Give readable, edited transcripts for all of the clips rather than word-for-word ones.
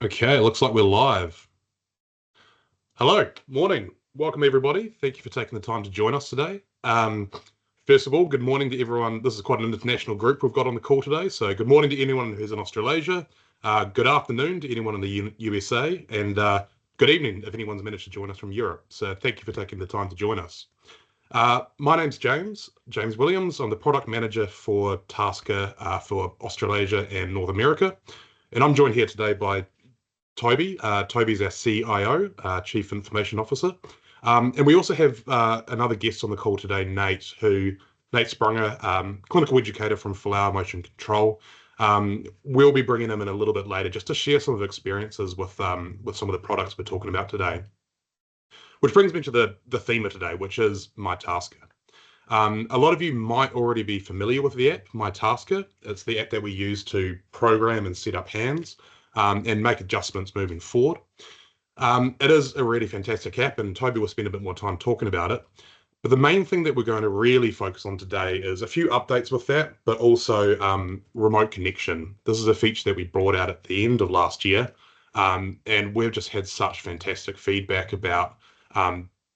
Okay, looks like we're live. Hello, morning. Welcome, everybody. Thank you for taking the time to join us today. First of all, good morning to everyone. This is quite an international group we've got on the call today. So, good morning to anyone who's in Australasia. Good afternoon to anyone in the USA. And good evening if anyone's managed to join us from Europe. So, thank you for taking the time to join us. My name's James Williams. I'm the product manager for TASKA for Australasia and North America. And I'm joined here today by Toby. Toby's our CIO, Chief Information Officer. And we also have another guest on the call today, Nate Sprunger, clinical educator from Flower Motion Control. We'll be bringing him in a little bit later just to share some of the experiences with some of the products we're talking about today. Which brings me to the theme of today, which is MyTASKA. A lot of you might already be familiar with the app, MyTASKA. It's the app that we use to program and set up hands and make adjustments moving forward. It is a really fantastic app, and Toby will spend a bit more time talking about it. But the main thing that we're going to really focus on today is a few updates with that, but also remote connection. This is a feature that we brought out at the end of last year, and we've just had such fantastic feedback about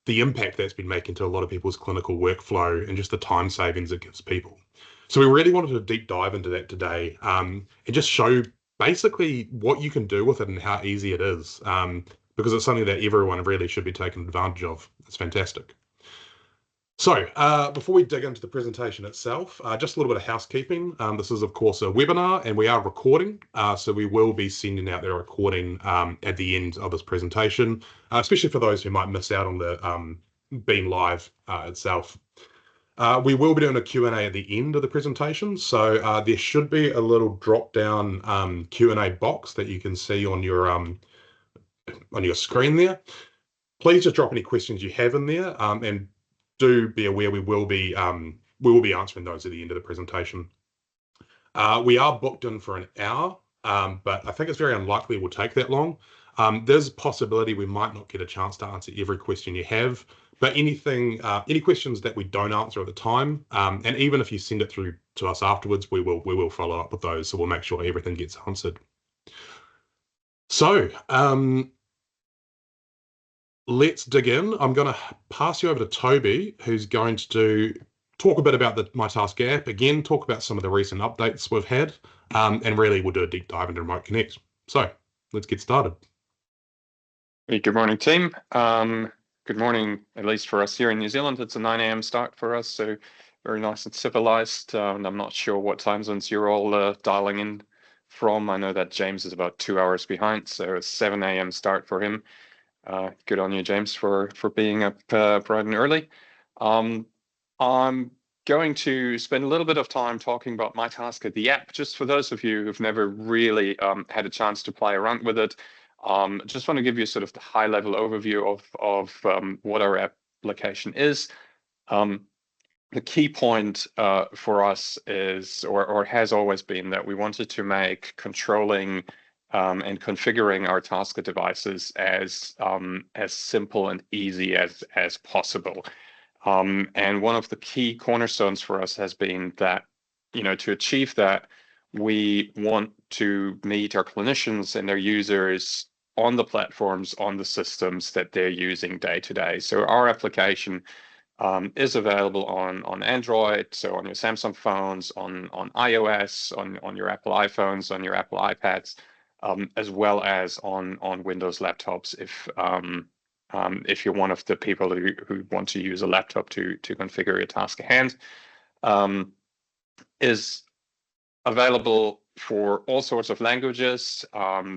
the impact that's been making to a lot of people's clinical workflow and just the time savings it gives people. So we really wanted to deep dive into that today and just show basically what you can do with it and how easy it is, because it's something that everyone really should be taking advantage of. It's fantastic. So before we dig into the presentation itself, just a little bit of housekeeping. This is, of course, a webinar, and we are recording. So we will be sending out the recording at the end of this presentation, especially for those who might miss out on the being live itself. We will be doing a Q&A at the end of the presentation. So there should be a little drop-down Q&A box that you can see on your screen there. Please just drop any questions you have in there, and do be aware we will be answering those at the end of the presentation. We are booked in for an hour, but I think it's very unlikely it will take that long. There's a possibility we might not get a chance to answer every question you have, but any questions that we don't answer at the time, and even if you send it through to us afterwards, we will follow up with those. So we'll make sure everything gets answered. So let's dig in. I'm going to pass you over to Toby, who's going to talk a bit about the MyTASKA app, again, talk about some of the recent updates we've had, and really we'll do a deep dive into Remote Connect. So let's get started. Hey, good morning, team. Good morning, at least for us here in New Zealand. It's a 9 a.m. start for us, so very nice and civilized. And I'm not sure what time zones you're all dialing in from. I know that James is about 2 hours behind, so a 7 a.m. start for him. Good on you, James, for being up bright and early. I'm going to spend a little bit of time talking about MyTASKA, the app, just for those of you who've never really had a chance to play around with it. Just want to give you sort of the high-level overview of what our application is. The key point for us is, or has always been, that we wanted to make controlling and configuring our TASKA devices as simple and easy as possible. And one of the key cornerstones for us has been that, to achieve that, we want to meet our clinicians and their users on the platforms, on the systems that they're using day to day. So our application is available on Android, so on your Samsung phones, on iOS, on your Apple iPhones, on your Apple iPads, as well as on Windows laptops if you're one of the people who want to use a laptop to configure your TASKA hand. Is available for all sorts of languages.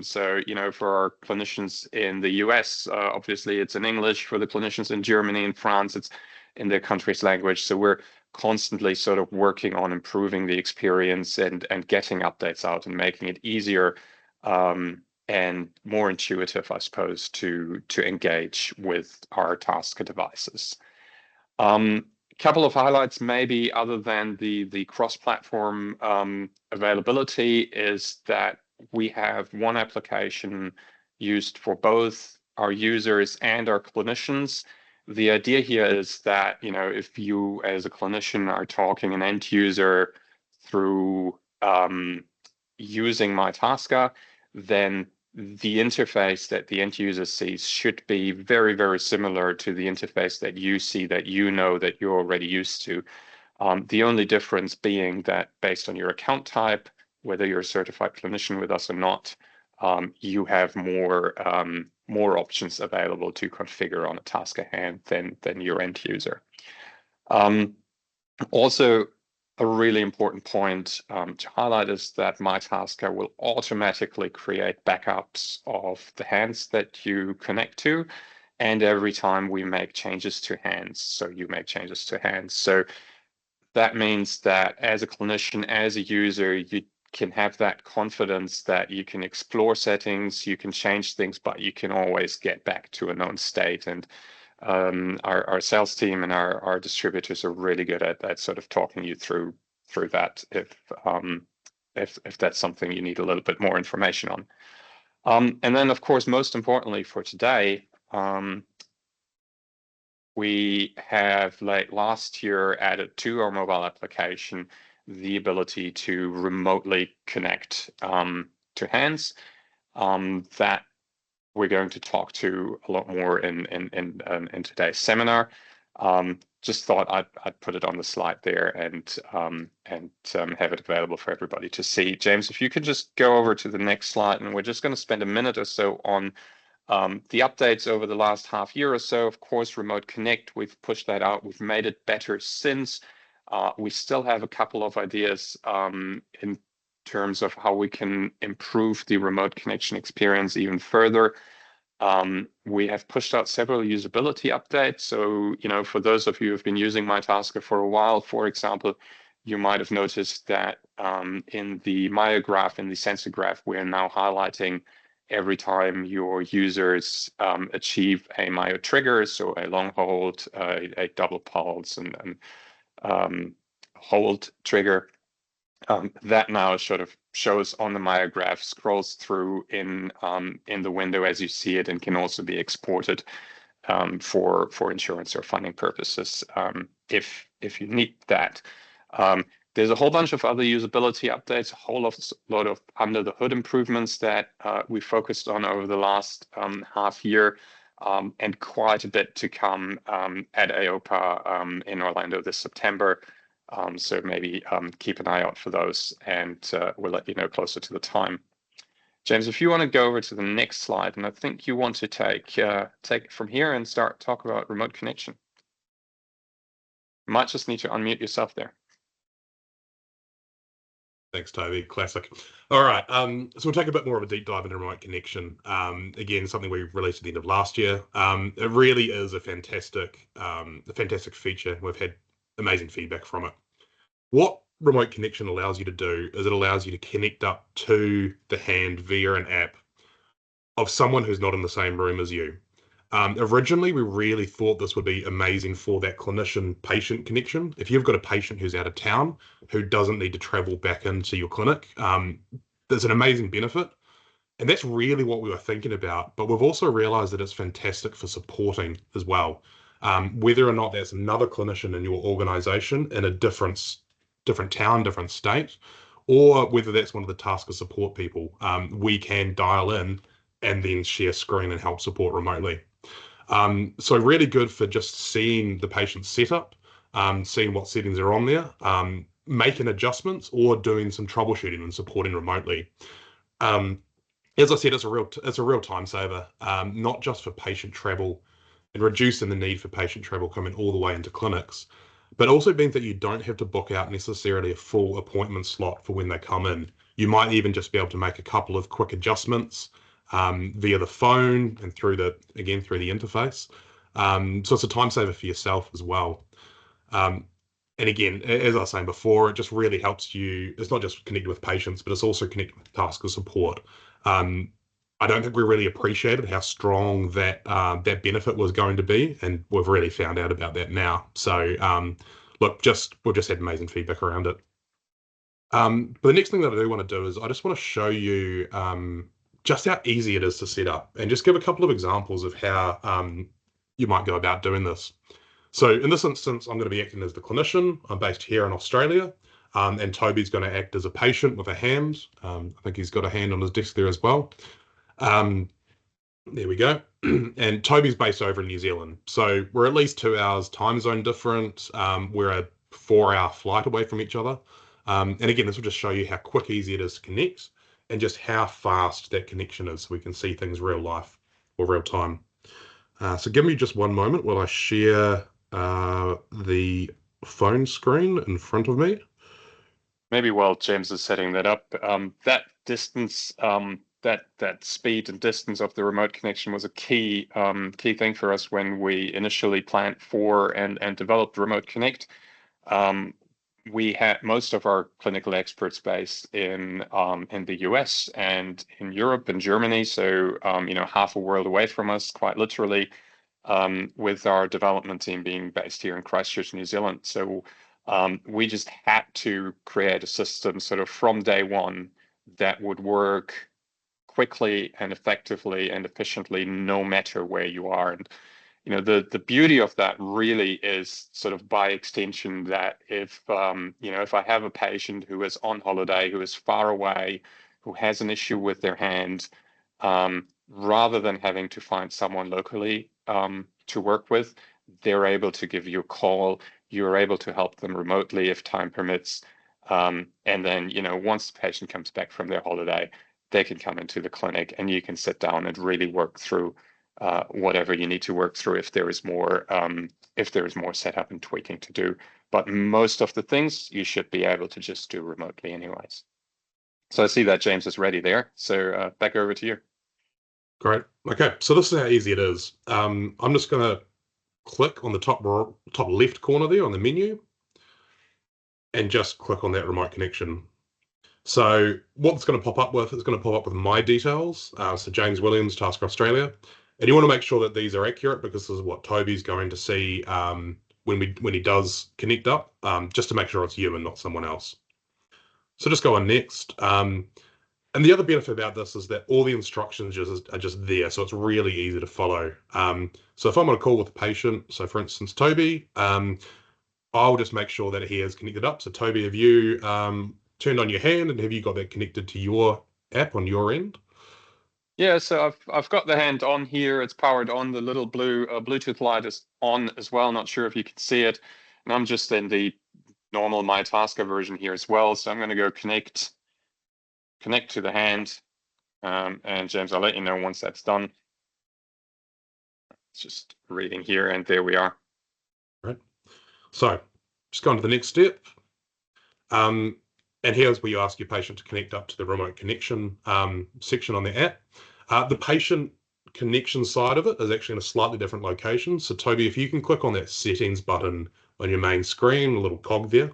So, for our clinicians in the US, obviously it's in English. For the clinicians in Germany and France, it's in their country's language. So we're constantly sort of working on improving the experience and getting updates out and making it easier and more intuitive, I suppose, to engage with our TASKA devices. Couple of highlights, maybe, other than the cross-platform availability, is that we have one application used for both our users and our clinicians. The idea here is that, if you as a clinician are talking an end user through using MyTASKA, then the interface that the end user sees should be very, very similar to the interface that you see, that you know, that you're already used to. The only difference being that based on your account type, whether you're a certified clinician with us or not, you have more options available to configure on a TASKA hand than your end user. Also, a really important point to highlight is that MyTASKA will automatically create backups of the hands that you connect to, and every time we make changes to hands, so you make changes to hands. So that means that as a clinician, as a user, you can have that confidence that you can explore settings, you can change things, but you can always get back to a known state. And our sales team and our distributors are really good at sort of talking you through that if that's something you need a little bit more information on. And then, of course, most importantly for today, we have late last year added to our mobile application the ability to remotely connect to hands. That we're going to talk to a lot more in today's seminar. Just thought I'd put it on the slide there and have it available for everybody to see. James, if you could just go over to the next slide, and we're just going to spend a minute or so on the updates over the last half year or so. Of course, Remote Connect, we've pushed that out. We've made it better since. We still have a couple of ideas in terms of how we can improve the remote connection experience even further. We have pushed out several usability updates. So, for those of you who've been using MyTASKA for a while, for example, you might have noticed that in the myograph, in the sensor graph, we're now highlighting every time your users achieve a myo trigger, so a long hold, a double pulse, and hold trigger. That now sort of shows on the myograph, scrolls through in the window as you see it, and can also be exported for insurance or funding purposes if you need that. There's a whole bunch of other usability updates, a whole lot of under the hood improvements that we focused on over the last half year, and quite a bit to come at AOPA in Orlando this September. So maybe keep an eye out for those, and we'll let you know closer to the time. James, if you want to go over to the next slide, and I think you want to take it from here and talk about remote connection. You might just need to unmute yourself there. Thanks, Toby. Classic. All right. So we'll take a bit more of a deep dive into remote connection. Again, something we released at the end of last year. It really is a fantastic feature. We've had amazing feedback from it. What remote connection allows you to do is it allows you to connect up to the hand via an app of someone who's not in the same room as you. Originally, we really thought this would be amazing for that clinician-patient connection. If you've got a patient who's out of town, who doesn't need to travel back into your clinic, there's an amazing benefit. And that's really what we were thinking about. But we've also realized that it's fantastic for supporting as well. Whether or not that's another clinician in your organization in a different town, different state, or whether that's one of the TASKA support people, we can dial in and then share screen and help support remotely. So really good for just seeing the patient setup, seeing what settings are on there, making adjustments, or doing some troubleshooting and supporting remotely. As I said, it's a real time saver, not just for patient travel and reducing the need for patient travel coming all the way into clinics, but also means that you don't have to book out necessarily a full appointment slot for when they come in. You might even just be able to make a couple of quick adjustments via the phone and through the interface. So it's a time saver for yourself as well. And again, as I was saying before, it just really helps you. It's not just connecting with patients, but it's also connecting with TASKA support. I don't think we really appreciated how strong that benefit was going to be, and we've really found out about that now. So look, we've just had amazing feedback around it. But the next thing that I do want to do is I just want to show you just how easy it is to set up, and just give a couple of examples of how you might go about doing this. So in this instance, I'm going to be acting as the clinician. I'm based here in Australia, and Toby's going to act as a patient with a hand. I think he's got a hand on his desk there as well. There we go. And Toby's based over in New Zealand. So we're at least 2 hours time zone different. We're a 4-hour flight away from each other. And again, this will just show you how quick, easy it is to connect and just how fast that connection is so we can see things real life or real time. So give me just one moment while I share the phone screen in front of me. Maybe while James is setting that up, that distance, that speed and distance of the remote connection was a key thing for us when we initially planned for and developed Remote Connect. We had most of our clinical experts based in the US and in Europe and Germany, so half a world away from us, quite literally, with our development team being based here in Christchurch, New Zealand. So we just had to create a system sort of from day one that would work quickly and effectively and efficiently no matter where you are. And the beauty of that really is sort of by extension that if if I have a patient who is on holiday, who is far away, who has an issue with their hand, rather than having to find someone locally to work with, they're able to give you a call. You're able to help them remotely if time permits. And then, once the patient comes back from their holiday, they can come into the clinic and you can sit down and really work through whatever you need to work through if there is more setup and tweaking to do. But most of the things you should be able to just do remotely anyways. So I see that James is ready there. So back over to you. Great. Okay, so this is how easy it is. I'm just going to click on the top left corner there on the menu and just click on that remote connection. So what it's going to pop up with, it's going to pop up with my details. So James Williams, TASKA Australia. And you want to make sure that these are accurate because this is what Toby's going to see when he does connect up, just to make sure it's you and not someone else. So just go on next. And the other benefit about this is that all the instructions are just there, so it's really easy to follow. So if I'm on a call with a patient, so for instance, Toby, I'll just make sure that he is connected up. So Toby, have you turned on your hand and have you got that connected to your app on your end? Yeah, so I've got the hand on here. It's powered on. The little blue Bluetooth light is on as well. Not sure if you can see it. And I'm just in the normal MyTASKA version here as well. So I'm going to go connect to the hand. And James, I'll let you know once that's done. It's just reading here, and there we are. Right. So just go on to the next step. And here's where you ask your patient to connect up to the remote connection section on the app. The patient connection side of it is actually in a slightly different location. So Toby, if you can click on that settings button on your main screen, a little cog there.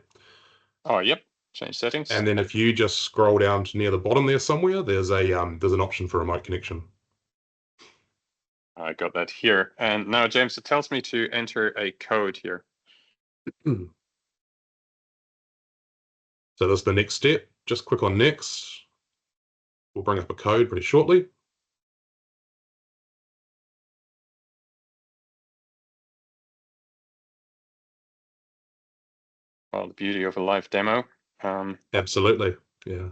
Oh, yep. Change settings. And then if you just scroll down to near the bottom there somewhere, there's an option for remote connection. I got that here. And now, James, it tells me to enter a code here. So that's the next step. Just click on next. We'll bring up a code pretty shortly. Well, the beauty of a live demo. Absolutely, yeah.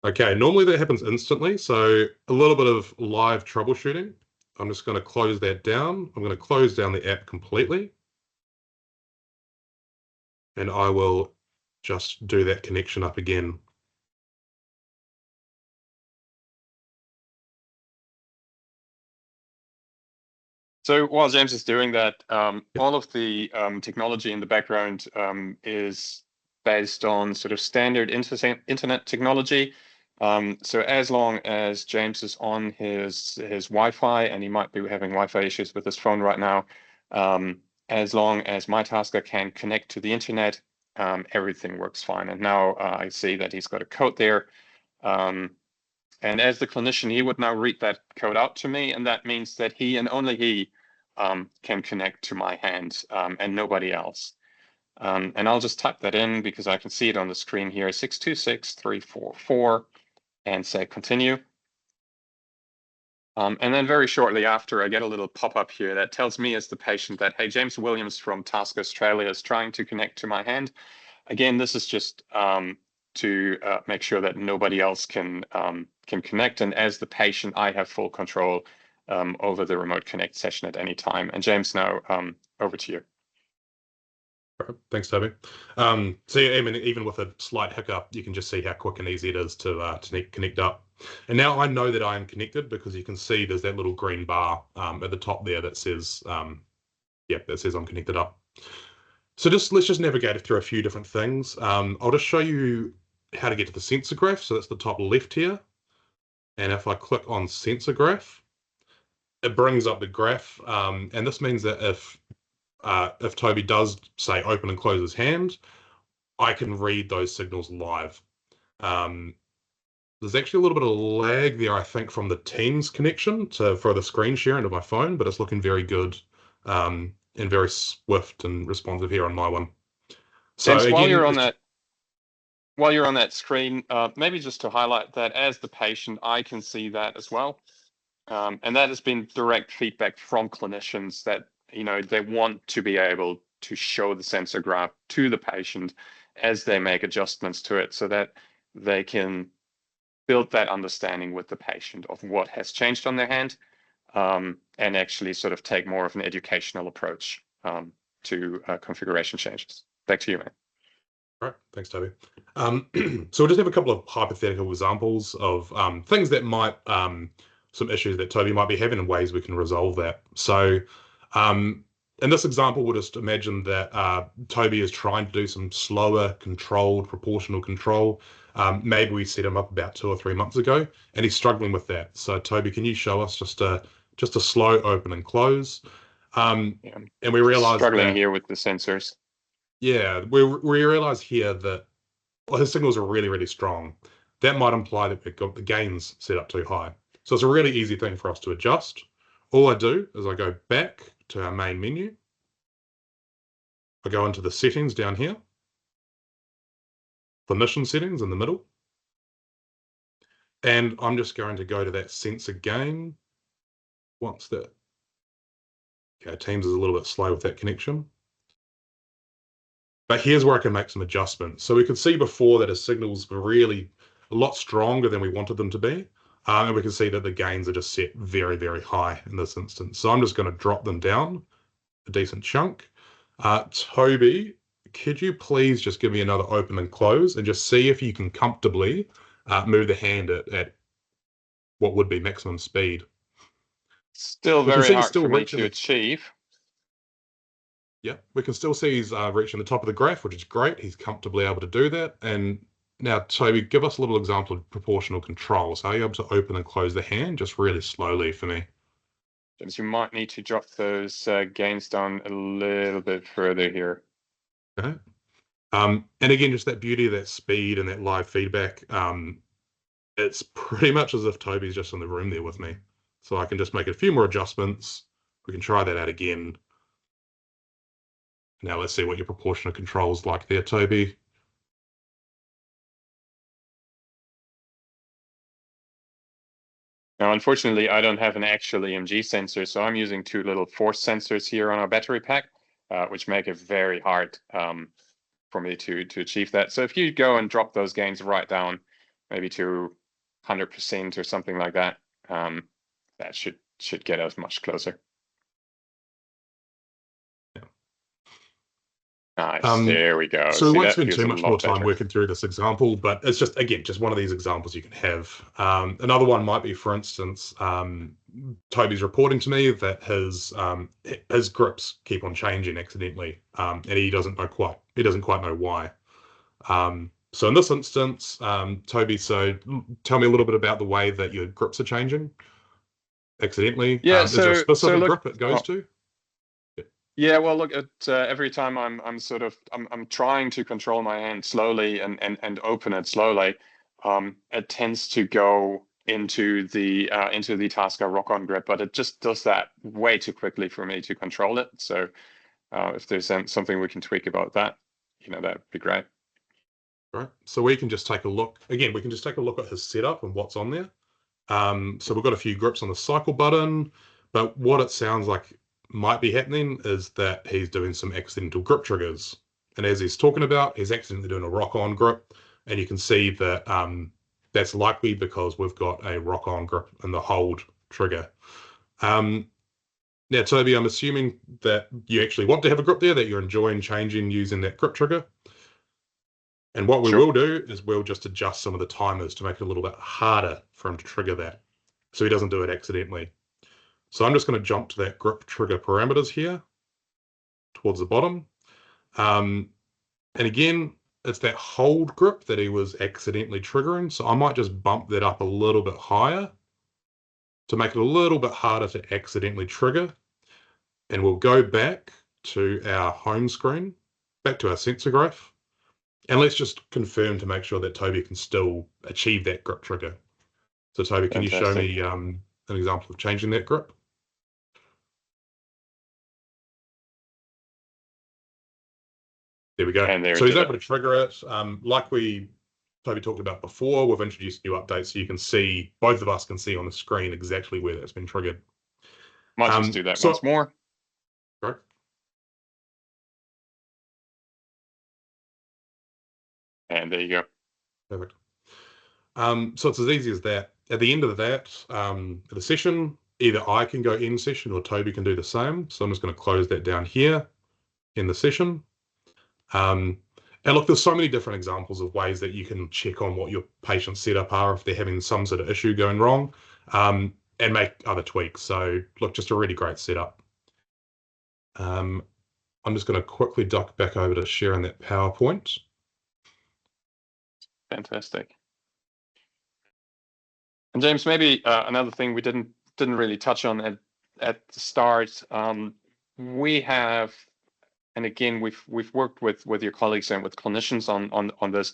Okay, normally that happens instantly, so a little bit of live troubleshooting. I'm just going to close that down. I'm going to close down the app completely. And I will just do that connection up again. So while James is doing that, all of the technology in the background is based on sort of standard internet technology. So as long as James is on his Wi-Fi, and he might be having Wi-Fi issues with his phone right now, as long as MyTASKA can connect to the internet, everything works fine. And now I see that he's got a code there. And as the clinician, he would now read that code out to me, and that means that he and only he can connect to my hand and nobody else. And I'll just type that in because I can see it on the screen here, 626.344, and say continue. And then very shortly after, I get a little pop-up here that tells me as the patient that, hey, James Williams from TASKA Australia is trying to connect to my hand. Again, this is just to make sure that nobody else can connect. And as the patient, I have full control over the remote connect session at any time. And James, now over to you. Thanks, Toby. So yeah, I mean, even with a slight hiccup, you can just see how quick and easy it is to connect up. And now I know that I am connected because you can see there's that little green bar at the top there that says, that says I'm connected up. So let's just navigate through a few different things. I'll just show you how to get to the sensor graph. So that's the top left here. And if I click on sensor graph, it brings up the graph. And this means that if Toby does say open and close his hand, I can read those signals live. There's actually a little bit of lag there, I think, from the Teams connection for the screen share into my phone, but it's looking very good and very swift and responsive here on my one. So James, again, while you're on that screen, maybe just to highlight that as the patient, I can see that as well. And that has been direct feedback from clinicians that, they want to be able to show the sensor graph to the patient as they make adjustments to it so that they can build that understanding with the patient of what has changed on their hand and actually sort of take more of an educational approach to configuration changes. Back to you, man. All right, thanks, Toby. So we'll just have a couple of hypothetical examples of things that might, some issues that Toby might be having and ways we can resolve that. So in this example, we'll just imagine that Toby is trying to do some slower, controlled, proportional control. Maybe we set him up about 2 or 3 months ago, and he's struggling with that. So Toby, can you show us just a slow open and close? And we realize struggling here with the sensors. Yeah, we realize here that his signals are really, really strong. That might imply that we've got the gains set up too high. So it's a really easy thing for us to adjust. All I do is I go back to our main menu. I go into the settings down here. Clinician settings in the middle. And I'm just going to go to that sensor gain. Once that, okay, Teams is a little bit slow with that connection. But here's where I can make some adjustments. So we could see before that his signals were really a lot stronger than we wanted them to be. And we can see that the gains are just set very, very high in this instance. So I'm just going to drop them down a decent chunk. Toby, could you please just give me another open and close and just see if you can comfortably move the hand at what would be maximum speed? Still very hard for me to achieve. Yeah, we can still see he's reaching the top of the graph, which is great. He's comfortably able to do that. And now, Toby, give us a little example of proportional control. So are you able to open and close the hand just really slowly for me? James, you might need to drop those gains down a little bit further here. Okay. And again, just that beauty of that speed and that live feedback. It's pretty much as if Toby's just in the room there with me. So I can just make a few more adjustments. We can try that out again. Now let's see what your proportional control is like there, Toby. Now, unfortunately, I don't have an actual EMG sensor, so I'm using 2 little force sensors here on our battery pack, which make it very hard for me to achieve that. So if you go and drop those gains right down, maybe to 100% or something like that, that should get us much closer. Nice, there we go. So we won't spend too much more time working through this example, but it's just, again, just one of these examples you can have. Another one might be, for instance, Toby's reporting to me that his grips keep on changing accidentally, and he doesn't quite know why. So in this instance, Toby, so tell me a little bit about the way that your grips are changing accidentally. Yeah, is there a specific grip it goes to? Yeah, well, look, every time I'm trying to control my hand slowly and open it slowly, it tends to go into the TASKA rock-on grip, but it just does that way too quickly for me to control it. So if there's something we can tweak about that, that'd be great. Right. So we can just take a look again. We can just take a look at his setup and what's on there. So we've got a few grips on the cycle button, but what it sounds like might be happening is that he's doing some accidental grip triggers. And as he's talking about, he's accidentally doing a rock-on grip, And you can see that that's likely because we've got a rock-on grip in the hold trigger. Now, Toby, I'm assuming that you actually want to have a grip there, that you're enjoying changing using that grip trigger. And what we Sure. will do is we'll just adjust some of the timers to make it a little bit harder for him to trigger that, so he doesn't do it accidentally. So I'm just going to jump to that grip trigger parameters here towards the bottom. And again, it's that hold grip that he was accidentally triggering. So I might just bump that up a little bit higher to make it a little bit harder to accidentally trigger. And we'll go back to our home screen, back to our sensor graph. And let's just confirm to make sure that Toby can still achieve that grip trigger. So Toby, can you show me an example of changing that grip? There we go. And there So he's it able to trigger it. Like Toby talked about before, we've introduced new updates so you can see, both of us can see on the screen exactly where that's been triggered. Might just do that once more. Right. And there you go. Perfect. So it's as easy as that. At the end of that, the session, either I can go end session or Toby can do the same. So I'm just going to close that down here in the session. And look, there's so many different examples of ways that you can check on what your patient's setup are if they're having some sort of issue going wrong, and make other tweaks. So look, just a really great setup. I'm just going to quickly duck back over to sharing that PowerPoint. Fantastic. And James, maybe another thing we didn't really touch on at the start. We have, and again, we've worked with your colleagues and with clinicians on this.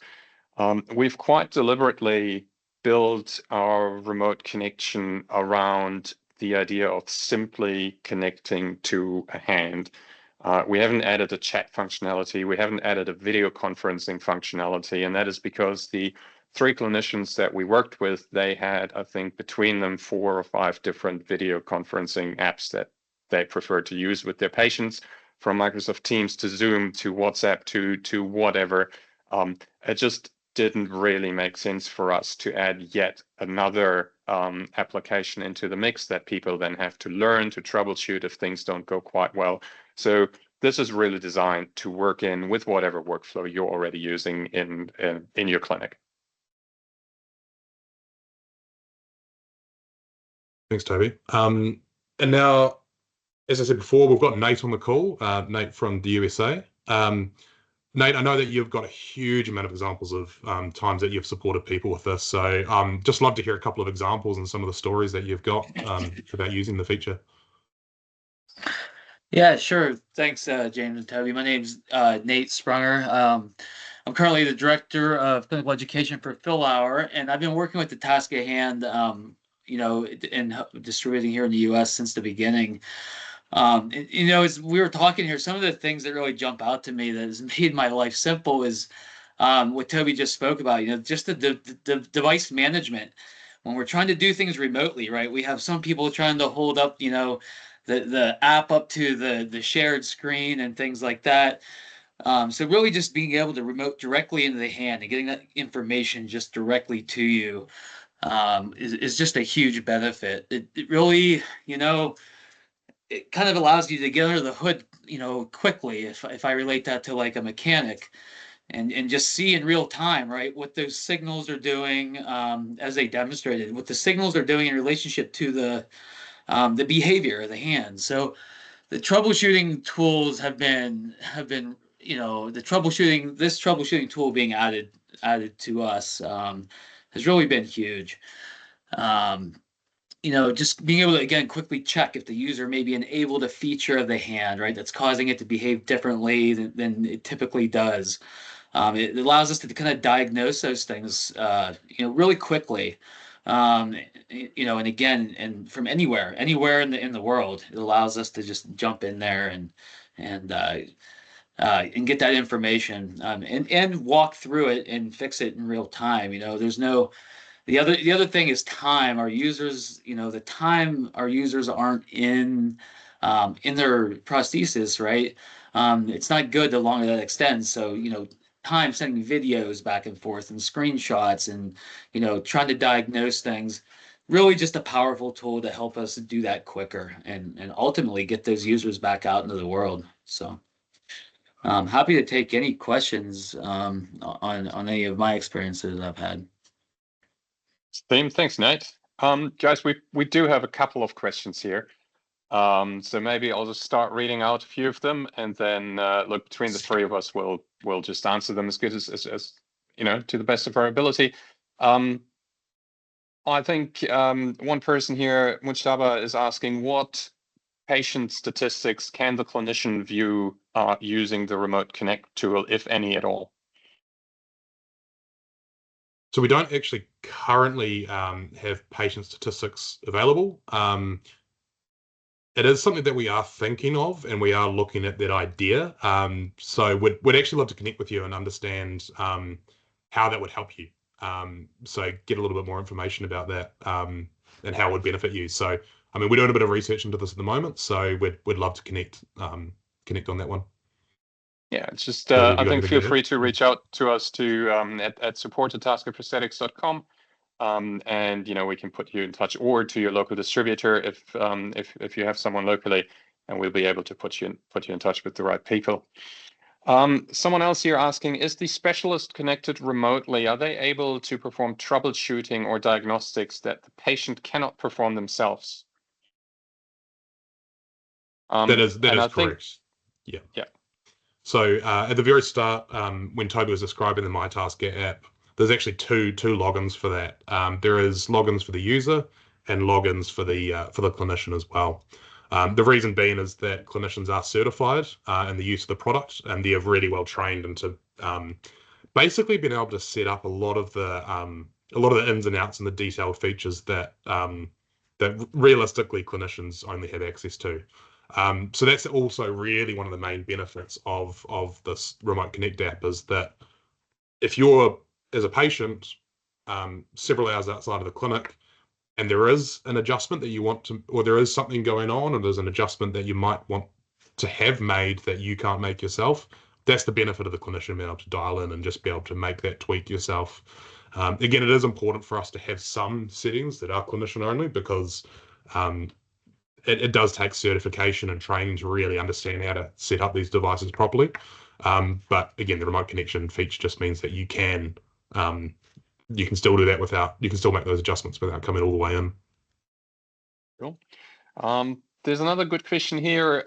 We've quite deliberately built our remote connection around the idea of simply connecting to a hand. We haven't added a chat functionality. We haven't added a video conferencing functionality, and that is because the 3 clinicians that we worked with, they had, I think, between them 4 or 5 different video conferencing apps that they prefer to use with their patients, from Microsoft Teams to Zoom to WhatsApp to whatever. It just didn't really make sense for us to add yet another application into the mix that people then have to learn to troubleshoot if things don't go quite well. So this is really designed to work in with whatever workflow you're already using in your clinic. Thanks, Toby. And now, as I said before, we've got Nate on the call, Nate from the USA. Nate, I know that you've got a huge amount of examples of times that you've supported people with this. So just love to hear a couple of examples and some of the stories that you've got about using the feature. Yeah, sure. Thanks, James and Toby. My name's Nate Sprunger. I'm currently the Director of Clinical Education for PhilHour, and I've been working with the TASKA hand, and distributing here in the U.S. since the beginning. As we were talking here, some of the things that really jump out to me that has made my life simple is what Toby just spoke about. Just the device management. When we're trying to do things remotely, right? We have some people trying to hold up, the app up to the shared screen and things like that. So really just being able to remote directly into the hand and getting that information just directly to you is just a huge benefit. It really, it kind of allows you to get under the hood, quickly, if I relate that to like a mechanic, and just see in real time, right, what those signals are doing, as they demonstrated, what the signals are doing in relationship to the behavior of the hand. So the troubleshooting tools have been this troubleshooting tool being added to us has really been huge. Just being able to, again, quickly check if the user may be enabled a feature of the hand, right, that's causing it to behave differently than it typically does. It allows us to kind of diagnose those things, really quickly. And again, and from anywhere in the world, it allows us to just jump in there and get that information, and walk through it and fix it in real time. The other thing is time. Our users, the time our users aren't in their prosthesis, right? It's not good the longer that extends. So, time sending videos back and forth and screenshots and, trying to diagnose things. Really just a powerful tool to help us do that quicker and ultimately get those users back out into the world. So I'm happy to take any questions on any of my experiences I've had. Thanks, Nate. Guys, we do have a couple of questions here. So maybe I'll just start reading out a few of them, and then look, between the three of us, we'll just answer them as good as to the best of our ability. I think one person here, Mujtaba, is asking, what patient statistics can the clinician view using the Remote Connect tool, if any at all? So we don't actually currently have patient statistics available. It is something that we are thinking of, and we are looking at that idea. So we'd actually love to connect with you and understand how that would help you. So get a little bit more information about that and how it would benefit you. So, I mean, we're doing a bit of research into this at the moment, so we'd love to connect on that one. Yeah, it's just I think feel free to reach out to us at support@taskaprosthetics.com. And we can put you in touch, or to your local distributor if you have someone locally, and we'll be able to put you in touch with the right people. Someone else here asking, is the specialist connected remotely? Are they able to perform troubleshooting or diagnostics that the patient cannot perform themselves? That is correct. Yeah. So at the very start, when Toby was describing the MyTASKA app, there's actually two logins for that. There is logins for the user and logins for the clinician as well. The reason being is that clinicians are certified in the use of the product, and they're really well trained into basically being able to set up a lot of the ins and outs and the detailed features that realistically clinicians only have access to. So that's also really one of the main benefits of this Remote Connect app, is that if you're, as a patient, several hours outside of the clinic, and there is an adjustment that you want to, or there is something going on, or there's an adjustment that you might want to have made that you can't make yourself, that's the benefit of the clinician being able to dial in and just be able to make that tweak yourself. Again, it is important for us to have some settings that are clinician only, because it does take certification and training to really understand how to set up these devices properly. But again, the remote connection feature just means that you can still do that you can still make those adjustments without coming all the way in. Cool. There's another good question here.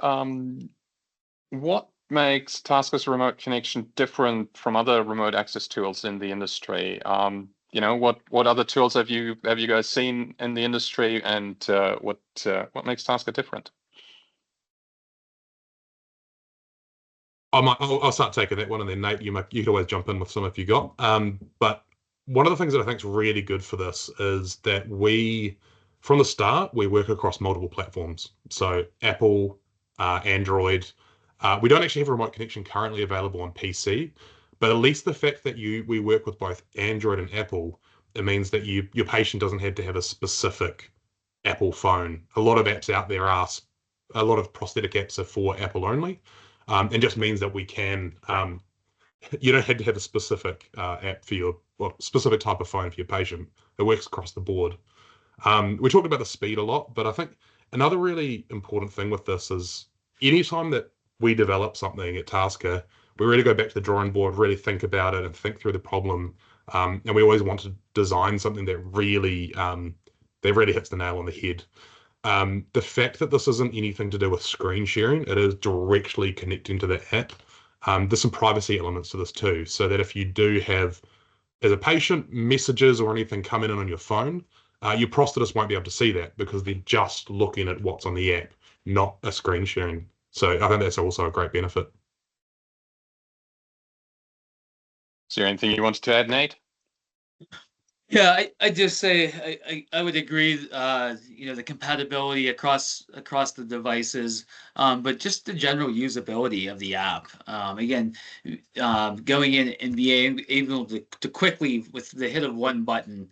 What makes TASKA's remote connection different from other remote access tools in the industry? What other tools have you guys seen in the industry, and what makes TASKA different? I'll start taking that one, and then Nate, you can always jump in with some if you got. But one of the things that I think is really good for this is that from the start, we work across multiple platforms. So Apple, Android. We don't actually have a remote connection currently available on PC, but at least the fact that we work with both Android and Apple, it means that your patient doesn't have to have a specific Apple phone. A lot of apps out there a lot of prosthetic apps are for Apple only, and just means that we can, you don't have to have a specific app for specific type of phone for your patient. It works across the board. We talked about the speed a lot, but I think another really important thing with this is anytime that we develop something at TASKA, we really go back to the drawing board, really think about it and think through the problem. And we always want to design something that really hits the nail on the head. The fact that this isn't anything to do with screen sharing, it is directly connecting to the app. There's some privacy elements to this too, so that if you do have, as a patient, messages or anything coming in on your phone, your prosthetist won't be able to see that, because they're just looking at what's on the app, not a screen sharing. So I think that's also a great benefit. Is there anything you wanted to add, Nate? Yeah, I just say I would agree. You know, the compatibility across the devices, but just the general usability of the app. Again, going in and being able to quickly, with the hit of one button,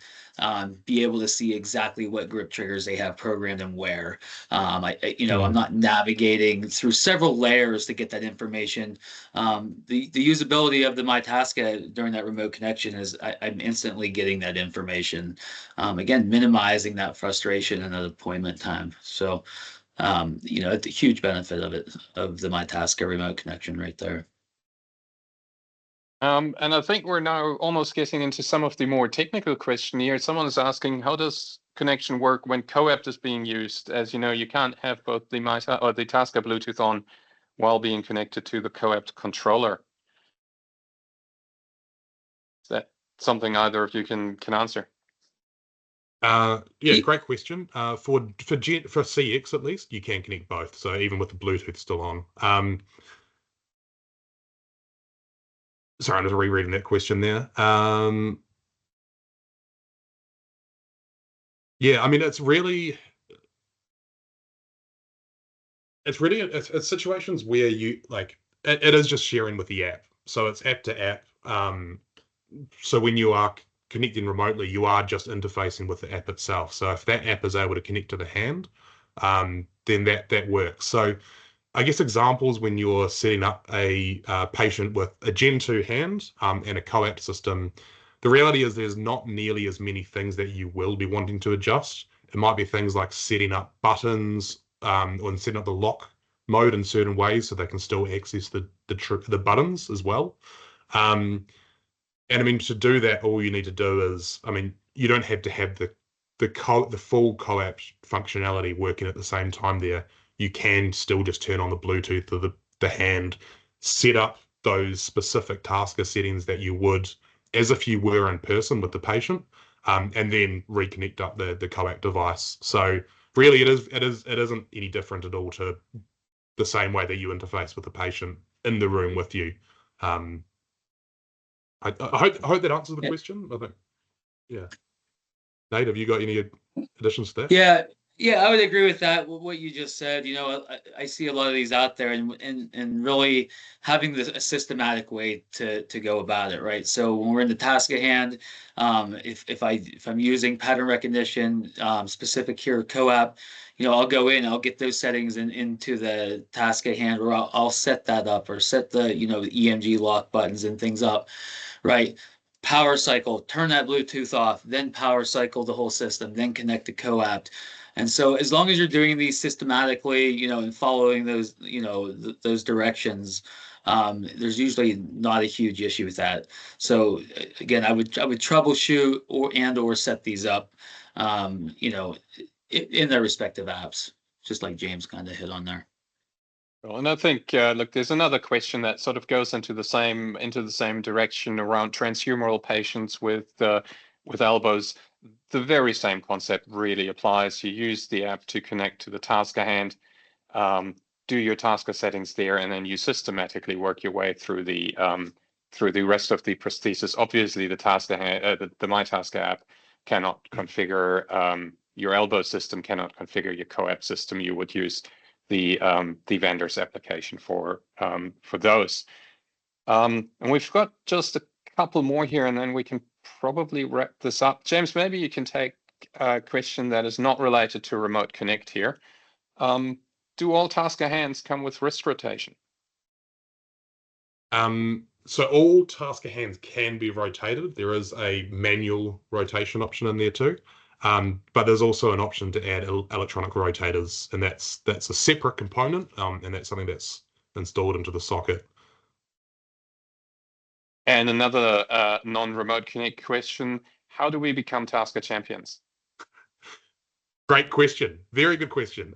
be able to see exactly what grip triggers they have programmed and where. You know, I'm not navigating through several layers to get that information. The usability of the MyTASKA during that remote connection is I'm instantly getting that information. Again, minimizing that frustration and that appointment time. So, you know, it's a huge benefit of it, of the MyTASKA remote connection right there. And I think we're now almost getting into some of the more technical question here. Someone is asking, how does connection work when CoApt is being used? As you know, you can't have both the TASKA Bluetooth on while being connected to the CoApt controller. Is that something either of you can answer? Yeah, great question. For CX at least, you can connect both. So even with the Bluetooth still on. Sorry, I'm just rereading that question there. Yeah, I mean, it's situations where you like it is just sharing with the app. So it's app to app. So when you are connecting remotely, you are just interfacing with the app itself. So if that app is able to connect to the hand, then that works. So I guess examples when you're setting up a patient with a Gen 2 hand and a CoApt system, the reality is there's not nearly as many things that you will be wanting to adjust. It might be things like setting up buttons or setting up the lock mode in certain ways so they can still access the buttons as well. And I mean, to do that, all you need to do is, I mean, you don't have to have the full CoApt functionality working at the same time there. You can still just turn on the Bluetooth of the hand, set up those specific TASKA settings that you would as if you were in person with the patient, and then reconnect up the CoApt device. So really, it isn't any different at all to the same way that you interface with the patient in the room with you. I hope that answers the question. I think, yeah. Nate, have you got any additions to that? Yeah, I would agree with that. What you just said. You know, I see a lot of these out there, and really having a systematic way to go about it, right? So when we're in the TASKA hand, if I'm using pattern recognition, specific here CoApt, you know, I'll go in, I'll get those settings into the TASKA hand, or I'll set that up, or set the, you know, the EMG lock buttons and things up, right? Power cycle, turn that Bluetooth off, then power cycle the whole system, then connect to CoApt. And so as long as you're doing these systematically, you know, and following those, you know, those directions, there's usually not a huge issue with that. So again, I would troubleshoot or set these up, you know, in their respective apps, just like James kind of hit on there. Well, and I think, look, there's another question that sort of goes into the same direction around transhumeral patients with elbows. The very same concept really applies. You use the app to connect to the TASKA hand, do your TASKA settings there, and then you systematically work your way through the rest of the prosthesis. Obviously, the TASKA hand, the MyTASKA app cannot configure your elbow system, cannot configure your CoApt system. You would use the vendor's application for those. And we've got just a couple more here, and then we can probably wrap this up. James, maybe you can take a question that is not related to Remote Connect here. Do all TASKA hands come with wrist rotation? So all TASKA hands can be rotated. There is a manual rotation option in there too. But there's also an option to add electronic rotators, and that's a separate component, and that's something that's installed into the socket. And another non-remote connect question: how do we become TASKA champions? Great question. Very good question.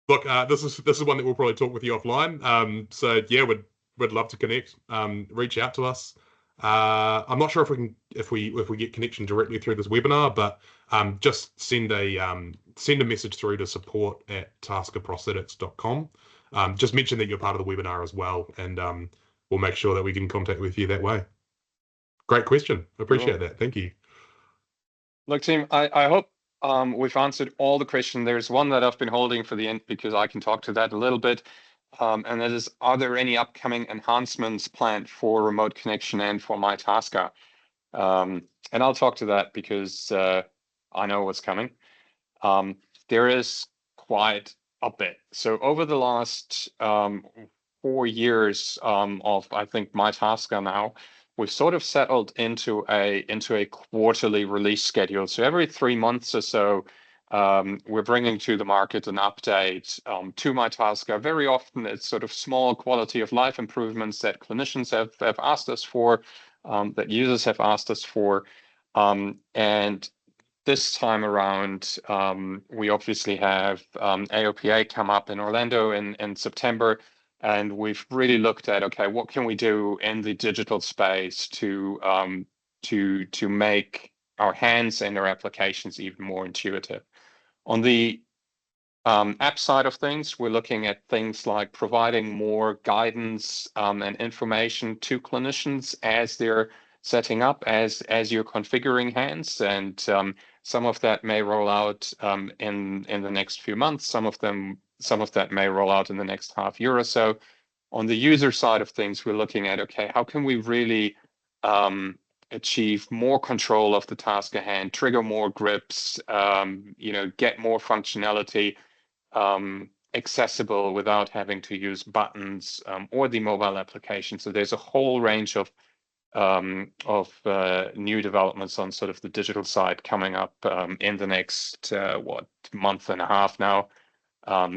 Look, this is one that we'll probably talk with you offline. So yeah, would love to connect. Reach out to us. I'm not sure if we get connection directly through this webinar, but just send a message through to support@taskaprosthetics.com. Just mention that you're part of the webinar as well, and we'll make sure that we get in contact with you that way. Great question. Appreciate that. Thank you. Look, team, I hope we've answered all the questions. There's one that I've been holding for the end because I can talk to that a little bit. And that is, are there any upcoming enhancements planned for remote connection and for MyTASKA? And I'll talk to that because I know what's coming. There is quite a bit. So over the last 4 years of, I think, MyTASKA now, we've sort of settled into a quarterly release schedule. So every 3 months or so, we're bringing to the market an update to MyTASKA. Very often it's sort of small quality of life improvements that clinicians have asked us for, that users have asked us for. And this time around, we obviously have AOPA come up in Orlando in September, and we've really looked at, okay, what can we do in the digital space to make our hands and our applications even more intuitive. On the app side of things, we're looking at things like providing more guidance and information to clinicians as they're setting up, as you're configuring hands, and some of that may roll out in the next few months. Some of that may roll out in the next half year or so. On the user side of things, we're looking at, okay, how can we really achieve more control of the TASKA hand, trigger more grips, get more functionality accessible without having to use buttons or the mobile application. So there's a whole range of new developments on sort of the digital side coming up in the next month and a half now.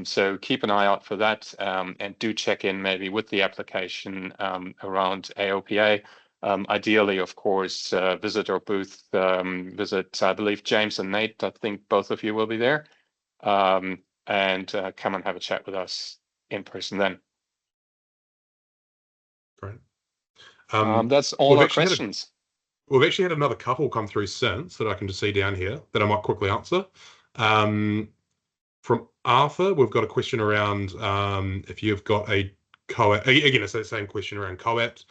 So keep an eye out for that, and do check in maybe with the application around AOPA. Ideally, of course, visit our booth, visit, I believe, James and Nate. I think both of you will be there, and come and have a chat with us in person then. Great. That's all our questions. We've actually had another couple come through since that I can just see down here that I might quickly answer. From Arthur, we've got a question around if you've got a COAT. Again, it's that same question around COAT.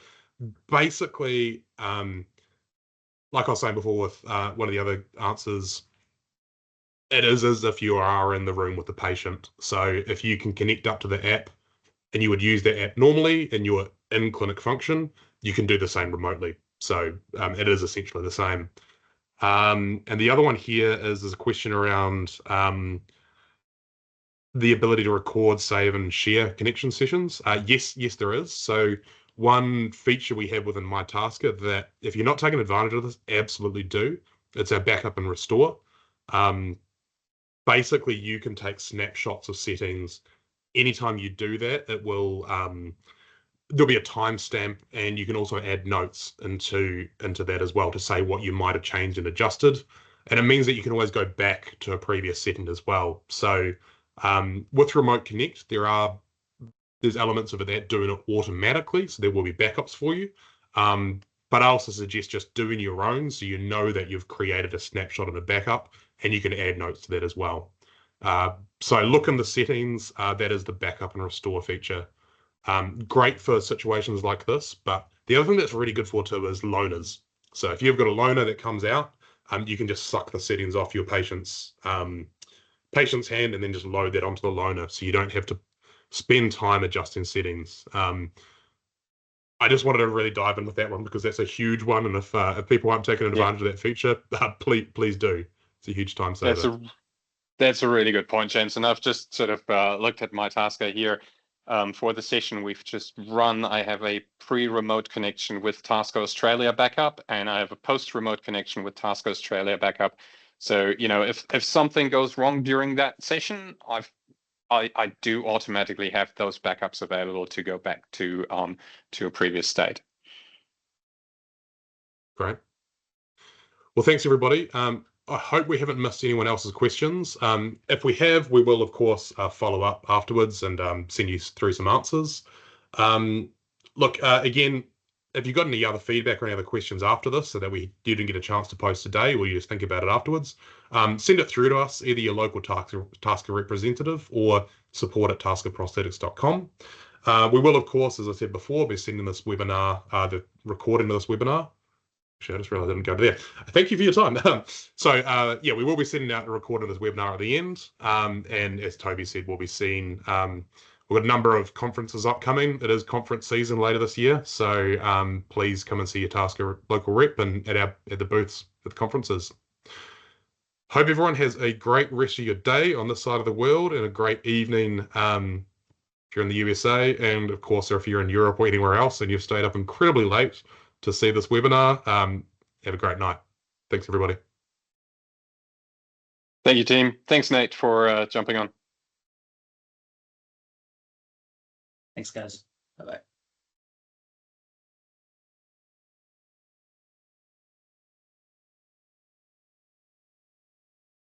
Basically, like I was saying before with one of the other answers, it is as if you are in the room with the patient. So if you can connect up to the app and you would use the app normally and you're in clinic function, you can do the same remotely. So it is essentially the same. And the other one here is a question around the ability to record, save, and share connection sessions. Yes, there is. So one feature we have within MyTASKA that if you're not taking advantage of this, absolutely do. It's our backup and restore. Basically, you can take snapshots of settings. Anytime you do that, it will there'll be a timestamp, and you can also add notes into that as well to say what you might have changed and adjusted. And it means that you can always go back to a previous setting as well. So with Remote Connect, there's elements of it that doing it automatically, so there will be backups for you. But I also suggest just doing your own, so you know that you've created a snapshot and a backup, and you can add notes to that as well. So look in the settings. That is the backup and restore feature. Great for situations like this, but the other thing that's really good for too is loaners. So if you've got a loaner that comes out, you can just suck the settings off your patient's hand and then just load that onto the loaner, so you don't have to spend time adjusting settings. I just wanted to really dive in with that one because that's a huge one, and if people aren't taking advantage of that feature, please do. It's a huge time saver. That's a really good point, James. And I've just sort of looked at MyTASKA here. For the session we've just run, I have a pre-remote connection with TASKA Australia backup, and I have a post-remote connection with TASKA Australia backup. So, if something goes wrong during that session, I do automatically have those backups available to go back to a previous state. Great. Well, thanks everybody. I hope we haven't missed anyone else's questions. If we have, we will, of course, follow up afterwards and send you through some answers. Look, again, if you've got any other feedback or any other questions after this so that you didn't get a chance to post today or you just think about it afterwards, send it through to us, either your local TASKA representative or support@taskaprosthetics.com. We will, of course, as I said before, be sending this webinar, the recording of this webinar, Actually, I just realized I didn't go there. Thank you for your time. Yeah, we will be sending out a recording of this webinar at the end. And as Toby said, we'll be seeing, we've got a number of conferences upcoming. It is conference season later this year. So please come and see your TASKA local rep and at the booths at the conferences. Hope everyone has a great rest of your day on this side of the world and a great evening if you're in the USA. And of course, if you're in Europe or anywhere else and you've stayed up incredibly late to see this webinar, have a great night. Thanks, everybody. Thank you, team. Thanks, Nate, for jumping on. Thanks, guys. Bye-bye.